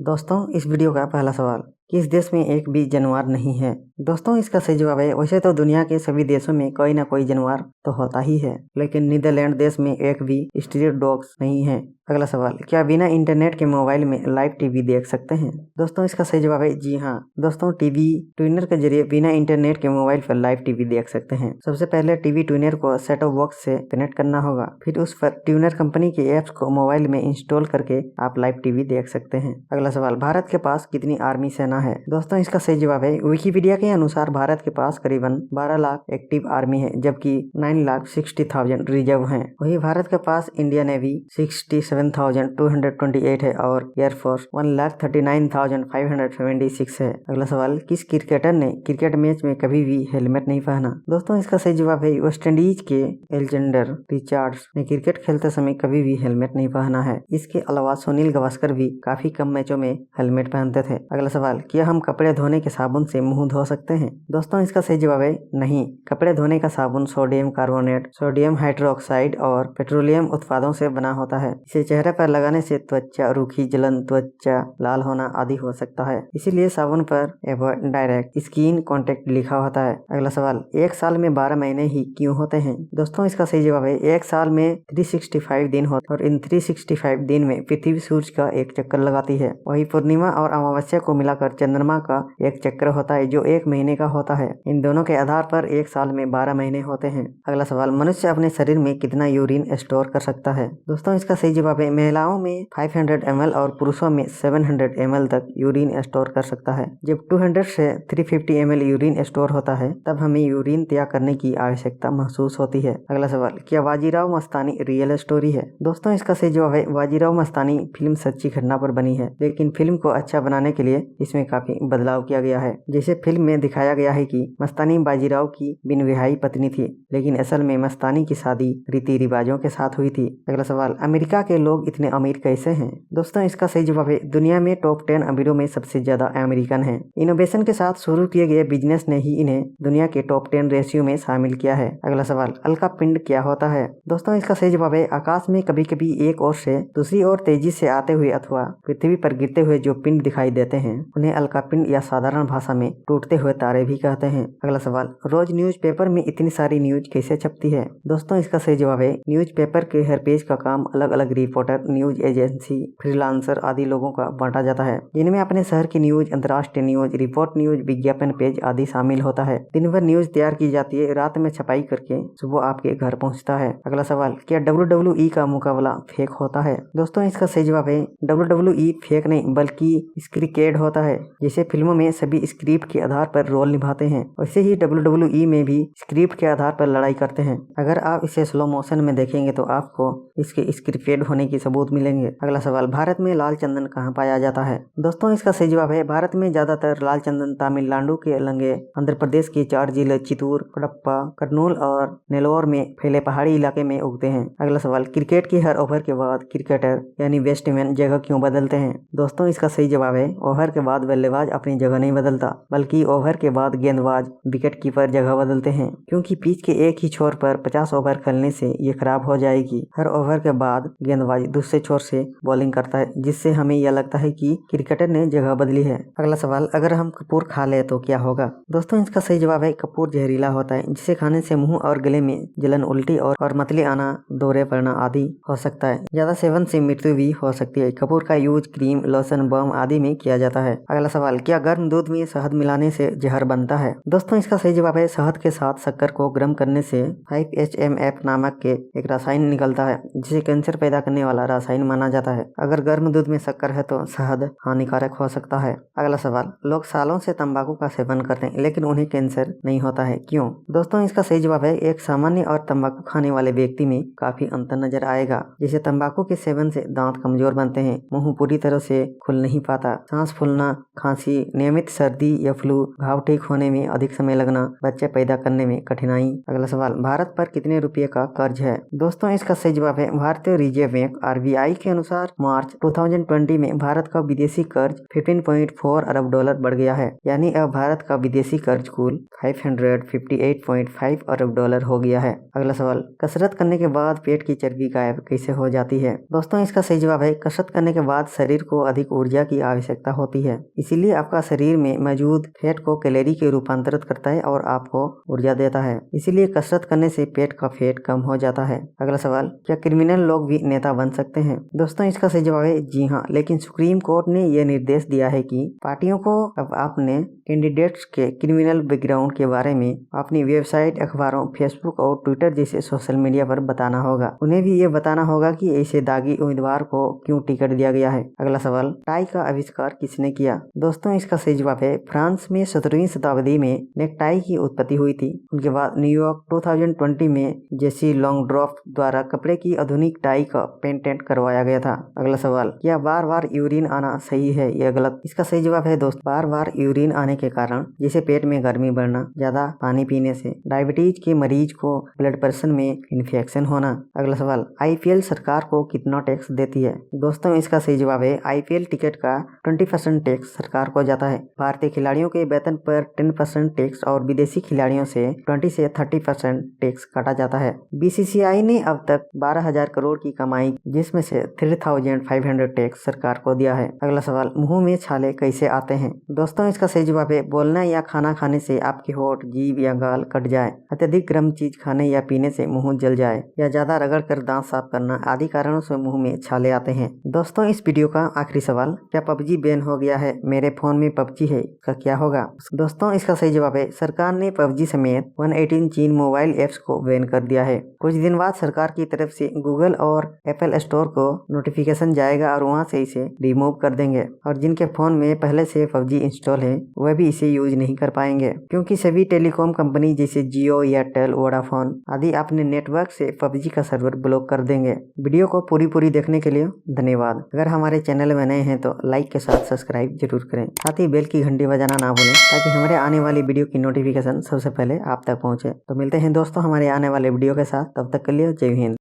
दोस्तों इस वीडियो का पहला सवाल, किस देश में एक भी जानवर नहीं है? दोस्तों इसका सही जवाब है, वैसे तो दुनिया के सभी देशों में कोई ना कोई जानवर तो होता ही है, लेकिन नीदरलैंड देश में एक भी स्ट्रीट डॉग्स नहीं है। अगला सवाल, क्या बिना इंटरनेट के मोबाइल में लाइव टीवी देख सकते हैं? दोस्तों इसका सही जवाब है जी हाँ। दोस्तों टीवी ट्यूनर के जरिए बिना इंटरनेट के मोबाइल पर लाइव टीवी देख सकते हैं। सबसे पहले टीवी ट्यूनर को सेट टॉप बॉक्स से कनेक्ट करना होगा, फिर उस पर ट्यूनर कंपनी के एप्स को मोबाइल में इंस्टॉल करके आप लाइव टीवी देख सकते हैं। अगला सवाल, भारत के पास कितनी आर्मी सेना है? दोस्तों इसका सही जवाब है, विकिपीडिया के अनुसार भारत के पास करीबन 12 लाख एक्टिव आर्मी है, जबकि 9,60,000 रिजर्व हैं। वही भारत के पास इंडियन नेवी 67,228 है और एयरफोर्स 1,39,576 है। अगला सवाल, किस क्रिकेटर ने क्रिकेट मैच में कभी भी हेलमेट नहीं पहना? दोस्तों इसका सही जवाब है, वेस्ट इंडीज के एलेक्जेंडर रिचर्ड्स ने क्रिकेट खेलते समय कभी भी हेलमेट नहीं पहना है। इसके अलावा सुनील गावस्कर भी काफी कम मैचों में हेलमेट पहनते थे। अगला सवाल, क्या हम कपड़े धोने के साबुन से मुंह धो सकते हैं? दोस्तों इसका सही जवाब है नहीं। कपड़े धोने का साबुन सोडियम कार्बोनेट, सोडियम हाइड्रोक्साइड और पेट्रोलियम उत्पादों से बना होता है। इसे चेहरे पर लगाने से त्वचा रूखी, जलन, त्वचा लाल होना आदि हो सकता है, इसीलिए साबुन पर अवॉइड डायरेक्ट स्किन कांटेक्ट लिखा होता है। अगला सवाल, एक साल में 12 महीने ही क्यों होते हैं? दोस्तों इसका सही जवाब है, एक साल में 365 दिन होते और इन 365 दिन में पृथ्वी सूरज का एक चक्कर लगाती है। वही पूर्णिमा और अमावस्या को मिलाकर चंद्रमा का एक चक्र होता है जो एक महीने का होता है। इन दोनों के आधार पर एक साल में 12 महीने होते हैं। अगला सवाल, मनुष्य अपने शरीर में कितना यूरिन स्टोर कर सकता है? दोस्तों इसका सही जवाब है, महिलाओं में 500 ml और पुरुषों में 700 ml तक यूरिन स्टोर कर सकता है। जब 200 से 350 ml यूरिन स्टोर होता है तब हमें यूरिन त्याग करने की आवश्यकता महसूस होती है। अगला सवाल, क्या बाजीराव मस्तानी रियल स्टोरी है? दोस्तों इसका सही जवाब है, बाजीराव मस्तानी फिल्म सच्ची घटना पर बनी है, लेकिन फिल्म को अच्छा बनाने के लिए इसमें काफी बदलाव किया गया है। जैसे फिल्म में दिखाया गया है कि मस्तानी बाजीराव की बिन विवाही पत्नी थी, लेकिन असल में मस्तानी की शादी रीति रिवाजों के साथ हुई थी। अगला सवाल, अमेरिका के लोग इतने अमीर कैसे हैं? दोस्तों इसका सही जवाब है, दुनिया में टॉप 10 अमीरों में सबसे ज्यादा अमेरिकन हैं। इनोवेशन के साथ शुरू किए गए बिजनेस ने ही इन्हें दुनिया के टॉप 10 रेशियो में शामिल किया है। अगला सवाल, अलका पिंड क्या होता है? दोस्तों इसका सही जवाब है, आकाश में कभी कभी एक ओर से दूसरी ओर तेजी से आते हुए अथवा पृथ्वी पर गिरते हुए जो पिंड दिखाई देते हैं उन्हें अलका पिंड या साधारण भाषा में टूटते हुए तारे भी कहते हैं। अगला सवाल, रोज न्यूज़पेपर में इतनी सारी न्यूज कैसे छपती है? दोस्तों इसका सही जवाब है, न्यूज़पेपर के हर पेज का काम अलग अलग रिपोर्टर, न्यूज एजेंसी, फ्रीलांसर आदि लोगों का बांटा जाता है, जिनमें अपने शहर की न्यूज, अंतर्राष्ट्रीय न्यूज, रिपोर्ट न्यूज, विज्ञापन पेज आदि शामिल होता है। दिन भर न्यूज तैयार की जाती है, रात में छपाई करके सुबह आपके घर पहुंचता है। अगला सवाल, क्या WWE का मुकाबला फेक होता है? दोस्तों इसका सही जवाब है, WWE फेक नहीं बल्कि स्क्रिप्टेड होता है। जैसे फिल्मों में सभी स्क्रिप्ट के आधार पर रोल निभाते हैं, वैसे ही WWE में भी स्क्रिप्ट के आधार पर लड़ाई करते हैं। अगर आप इसे स्लो मोशन में देखेंगे तो आपको इसके स्क्रिप्टेड होने की सबूत मिलेंगे। अगला सवाल, भारत में लाल चंदन कहाँ पाया जाता है? दोस्तों इसका सही जवाब है, भारत में ज्यादातर लाल चंदन तमिलनाडु के लंगे, आंध्र प्रदेश के 4 जिले चित्तूर, कडप्पा, कर्नूल और नेल्लोर में फैले पहाड़ी इलाके में उगते हैं। अगला सवाल, क्रिकेट की हर ओवर के बाद क्रिकेटर यानी बैट्समैन जगह क्यों बदलते हैं? दोस्तों इसका सही जवाब है, ओवर के बाद बल्लेबाज अपनी जगह नहीं बदलता, बल्कि ओवर के बाद गेंदबाज विकेट कीपर जगह बदलते हैं, क्योंकि पिच के एक ही छोर पर 50 ओवर खेलने से ये खराब हो जाएगी। हर ओवर के बाद गेंदबाज दूसरे छोर से बॉलिंग करता है, जिससे हमें यह लगता है कि क्रिकेटर ने जगह बदली है। अगला सवाल, अगर हम कपूर खा ले तो क्या होगा? दोस्तों इसका सही जवाब है, कपूर जहरीला होता है, जिसे खाने से मुंह और गले में जलन, उल्टी और मतली आना, दौरे पड़ना आदि हो सकता है। ज्यादा सेवन से मृत्यु भी हो सकती है। कपूर का यूज क्रीम, लोशन, बम आदि में किया जाता है। अगला सवाल, क्या गर्म दूध में शहद मिलाने से जहर बनता है? दोस्तों इसका सही जवाब है, शहद के साथ शक्कर को गर्म करने से 5-HMF नामक के एक रसायन निकलता है, जिसे कैंसर पैदा करने वाला रसायन माना जाता है। अगर गर्म दूध में शक्कर है तो शहद हानिकारक हो सकता है। अगला सवाल, लोग सालों से तंबाकू का सेवन करते हैं लेकिन उन्हें कैंसर नहीं होता है, क्यों? दोस्तों इसका सही जवाब है, एक सामान्य और तंबाकू खाने वाले व्यक्ति में काफी अंतर नजर आएगा। जैसे तंबाकू के सेवन से दांत कमजोर बनते हैं, मुंह पूरी तरह से खुल नहीं पाता, सांस फूलना खांसी, नियमित सर्दी या फ्लू, घाव ठीक होने में अधिक समय लगना, बच्चे पैदा करने में कठिनाई। अगला सवाल, भारत पर कितने रुपए का कर्ज है? दोस्तों इसका सही जवाब है भारतीय रिजर्व बैंक RBI के अनुसार मार्च 2020 में भारत का विदेशी कर्ज 15.4 अरब डॉलर बढ़ गया है, यानी अब भारत का विदेशी कर्ज कुल 558.5 अरब डॉलर हो गया है। अगला सवाल, कसरत करने के बाद पेट की चर्बी गायब कैसे हो जाती है? दोस्तों इसका सही जवाब है कसरत करने के बाद शरीर को अधिक ऊर्जा की आवश्यकता होती है, इसीलिए आपका शरीर में मौजूद फैट को कैलोरी के रूपांतरित करता है और आपको ऊर्जा देता है, इसीलिए कसरत करने से पेट का फैट कम हो जाता है। अगला सवाल, क्या क्रिमिनल लोग भी नेता बन सकते हैं? दोस्तों इसका सही जवाब है जी हाँ, लेकिन सुप्रीम कोर्ट ने यह निर्देश दिया है कि पार्टियों को अब अपने कैंडिडेट्स के क्रिमिनल बैकग्राउंड के बारे में अपनी वेबसाइट, अखबारों, फेसबुक और ट्विटर जैसे सोशल मीडिया पर बताना होगा। उन्हें भी ये बताना होगा कि ऐसे दागी उम्मीदवार को क्यों टिकट दिया गया है। अगला सवाल, टाई का आविष्कार किसने किया? दोस्तों इसका सही जवाब है फ्रांस में 17वीं शताब्दी में नेकटाई की उत्पत्ति हुई थी। उनके बाद न्यूयॉर्क 2020 में जेसी लॉन्गड्रॉफ द्वारा कपड़े की आधुनिक टाई का पेटेंट करवाया गया था। अगला सवाल, क्या बार बार यूरिन आना सही है या गलत? इसका सही जवाब है दोस्त बार बार यूरिन आने के कारण जैसे पेट में गर्मी बढ़ना, ज्यादा पानी पीने से, डायबिटीज के मरीज को ब्लड प्रेशर में इन्फेक्शन होना। अगला सवाल, IPL सरकार को कितना टैक्स देती है? दोस्तों इसका सही जवाब है IPL टिकट का 20% टैक्स सरकार को जाता है। भारतीय खिलाड़ियों के वेतन पर 10% टैक्स और विदेशी खिलाड़ियों से 20 से 30% टैक्स काटा जाता है। BCCI ने अब तक 12,000 करोड़ की कमाई, जिसमें से 3,500 टैक्स सरकार को दिया है। अगला सवाल, मुंह में छाले कैसे आते हैं? दोस्तों इसका सही जवाब है बोलना या खाना खाने से आपके होंठ, जीभ या गाल कट जाए, अत्यधिक गर्म चीज खाने या पीने से मुंह जल जाए, या ज्यादा रगड़ कर दांत साफ करना आदि कारणों से मुंह में छाले आते हैं। दोस्तों इस वीडियो का आखिरी सवाल, क्या PUBG बैन हो गया है? मेरे फोन में PUBG है, इसका क्या होगा? दोस्तों इसका सही जवाब है सरकार ने PUBG समेत 118 चीन मोबाइल एप्स को बैन कर दिया है। कुछ दिन बाद सरकार की तरफ से गूगल और एप्पल स्टोर को नोटिफिकेशन जाएगा और वहाँ से इसे रिमूव कर देंगे, और जिनके फोन में पहले से PUBG इंस्टॉल है वह भी इसे यूज नहीं कर पाएंगे, क्योंकि सभी टेलीकॉम कंपनी जैसे जियो, एयरटेल, वोडाफोन आदि अपने नेटवर्क से PUBG का सर्वर ब्लॉक कर देंगे। वीडियो को पूरी देखने के लिए धन्यवाद। अगर हमारे चैनल में नए हैं तो लाइक के साथ सब्सक्राइब जरूर करें, साथ ही बेल की घंटी बजाना ना भूलें ताकि हमारे आने वाली वीडियो की नोटिफिकेशन सबसे पहले आप तक पहुंचे। तो मिलते हैं दोस्तों हमारे आने वाले वीडियो के साथ, तब तक के लिए जय हिंद।